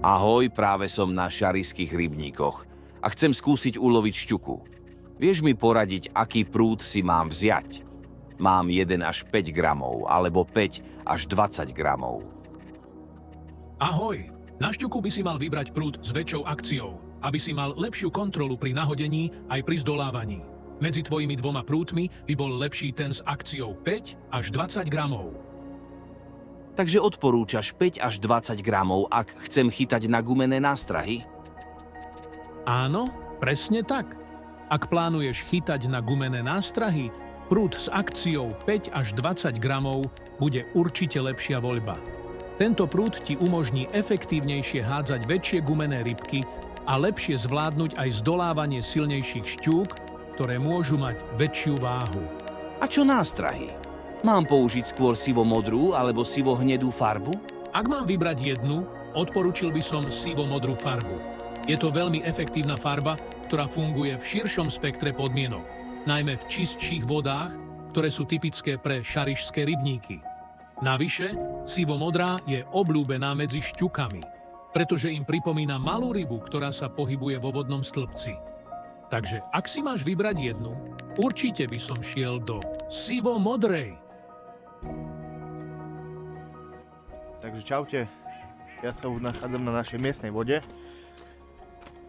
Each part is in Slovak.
Ahoj, práve som na šarišských rybníkoch a chcem skúsiť uloviť šťuku. Vieš mi poradiť, aký prúd si mám vziať? Mám 1 až 5 gramov, alebo 5 až 20 gramov. Ahoj, na šťuku by si mal vybrať prúd s väčšou akciou, aby si mal lepšiu kontrolu pri nahodení aj pri zdolávaní. Medzi tvojimi dvoma prúdmi by bol lepší ten s akciou 5 až 20 gramov. Takže odporúčaš 5 až 20 gramov, ak chcem chytať na gumené nástrahy? Áno, presne tak. Ak plánuješ chytať na gumené nástrahy, prúd s akciou 5 až 20 gramov bude určite lepšia voľba. Tento prúd ti umožní efektívnejšie hádzať väčšie gumené rybky a lepšie zvládnuť aj zdolávanie silnejších šťúk, ktoré môžu mať väčšiu váhu. A čo nástrahy? Mám použiť skôr sivo-modrú alebo sivo-hnedú farbu? Ak mám vybrať jednu, odporučil by som sivo-modrú farbu. Je to veľmi efektívna farba, ktorá funguje v širšom spektre podmienok, najmä v čistších vodách, ktoré sú typické pre šarišské rybníky. Navyše, sivo-modrá je obľúbená medzi šťukami, pretože im pripomína malú rybu, ktorá sa pohybuje vo vodnom stĺpci. Takže ak si máš vybrať jednu, určite by som šiel do sivo-modrej. Takže čaute, ja sa už nachádzam na našej miestnej vode,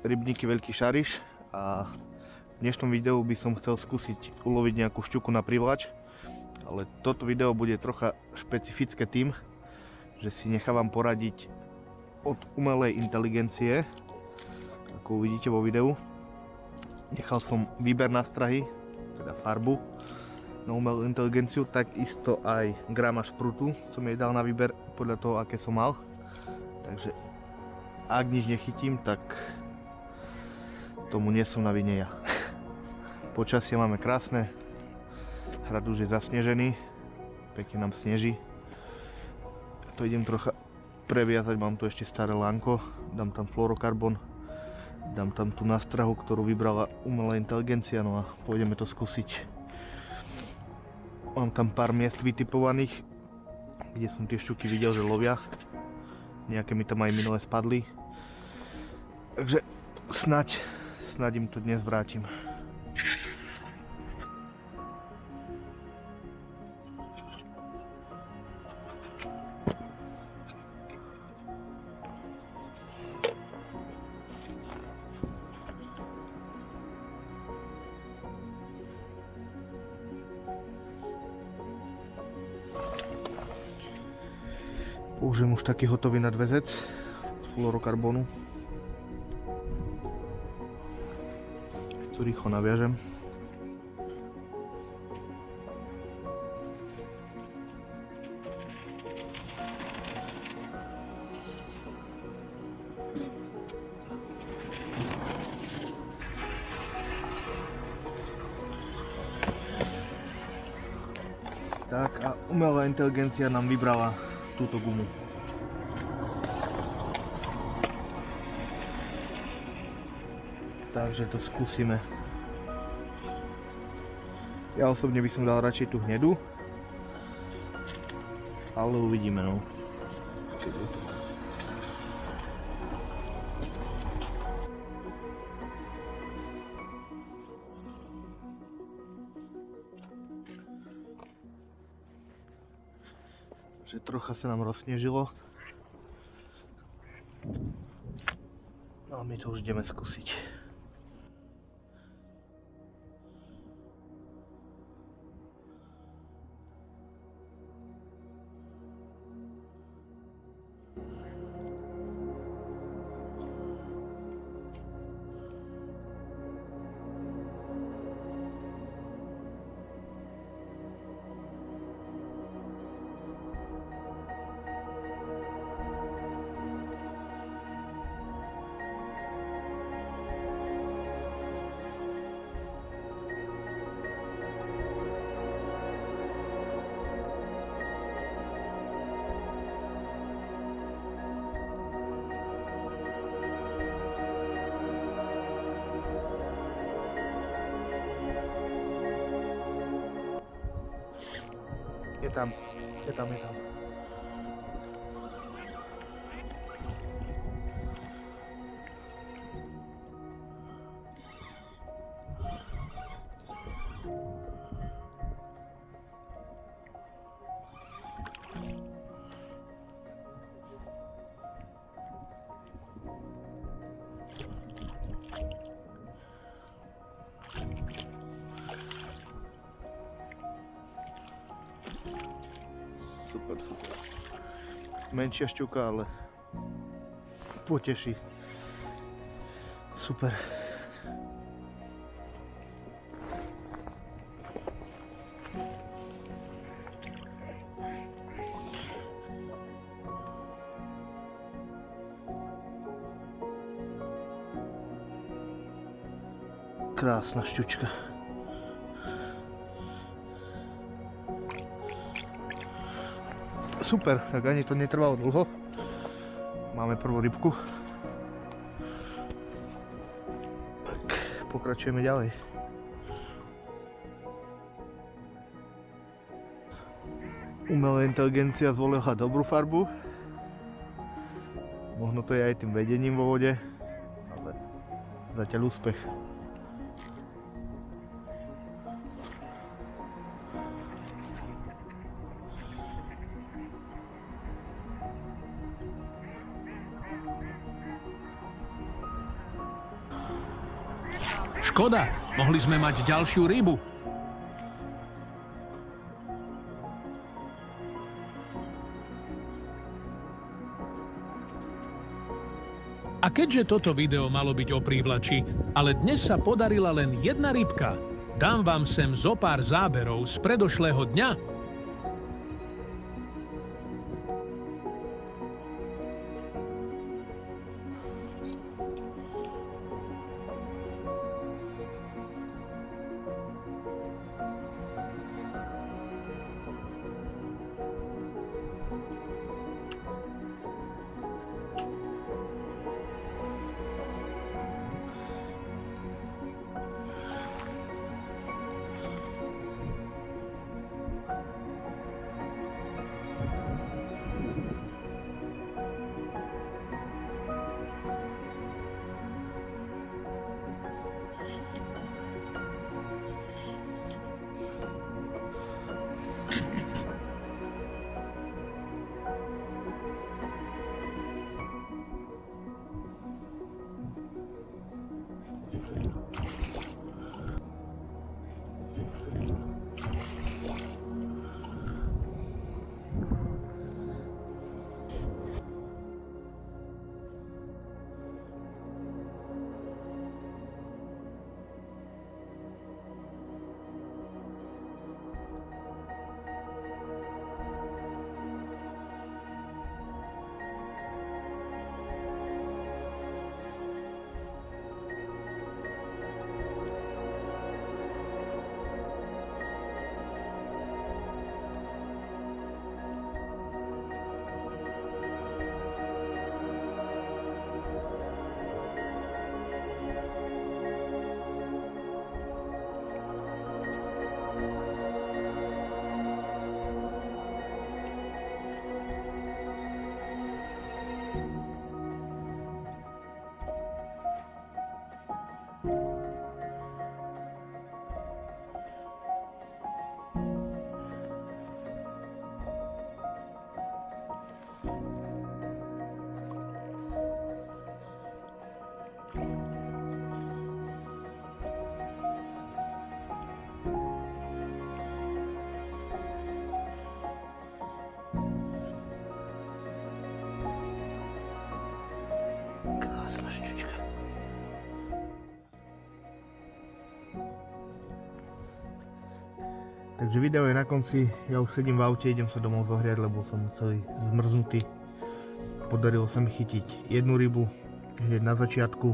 rybníky Veľký Šariš, a v dnešnom videu by som chcel skúsiť uloviť nejakú šťuku na privlač, ale toto video bude trocha špecifické tým, že si nechávam poradiť od umelej inteligencie, ako uvidíte vo videu. Nechal som výber nástrahy, teda farbu, na umelú inteligenciu, takisto aj gramáž prútu som jej dal na výber podľa toho, aké som mal. Takže ak nič nechytím, tak tomu nie som na vine ja. Počasie máme krásne, hrad už je zasnežený, pekne nám sneží. Ja to idem trocha previazať, mám tu ešte staré lánko, dám tam fluorokarbon, dám tam tú nástrahu, ktorú vybrala umelá inteligencia, no a pôjdeme to skúsiť. Mám tam pár miest vytipovaných, kde som tie šťuky videl, že lovia. Nejaké mi tam aj minulé spadli. Takže snáď im to dnes vrátim. Použijem už taký hotový nadväzec z fluorokarbonu. Tu rýchlo naviažem. Tak a umelá inteligencia nám vybrala túto gumu. Takže to skúsime. Ja osobne by som dal radšej tú hnedu, ale uvidíme, no. Že trocha sa nám rozsnežilo. No a my to už ideme skúsiť. Je tam. Super, super. Menšia šťuka, ale poteší. Super. Krásna šťučka. Super, tak ani to netrvalo dlho. Máme prvú rybku. Tak, pokračujeme ďalej. Umelá inteligencia zvolila dobrú farbu. Možno to je aj tým vedením vo vode, ale zatiaľ úspech. Škoda, mohli sme mať ďalšiu rybu. A keďže toto video malo byť o prívlači, ale dnes sa podarila len jedna rybka, dám vám sem zo pár záberov z predošlého dňa. Krásna šťučka. Takže video je na konci, ja už sedím v aute, idem sa domov zohriať, lebo som celý zmrznutý. Podarilo sa mi chytiť jednu rybu hneď na začiatku.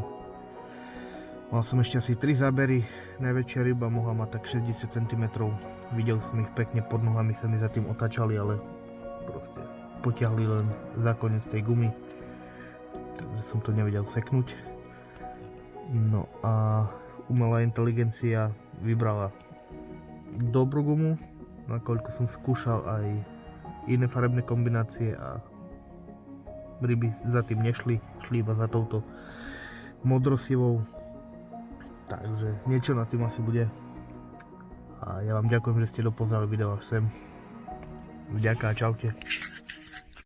Mal som ešte asi 3 zábery, najväčšia ryba mohla mať tak 60 cm. Videl som ich pekne pod nohami, sa mi za tým otáčali, ale proste potiahli len za koniec tej gumy. Takže som to nevedel seknúť. No a umelá inteligencia vybrala dobrú gumu, nakoľko som skúšal aj iné farebné kombinácie a ryby za tým nešli, šli iba za touto modrosivou. Takže niečo na tým asi bude. A ja vám ďakujem, že ste dopozerali video až sem. Vďaka a čaute.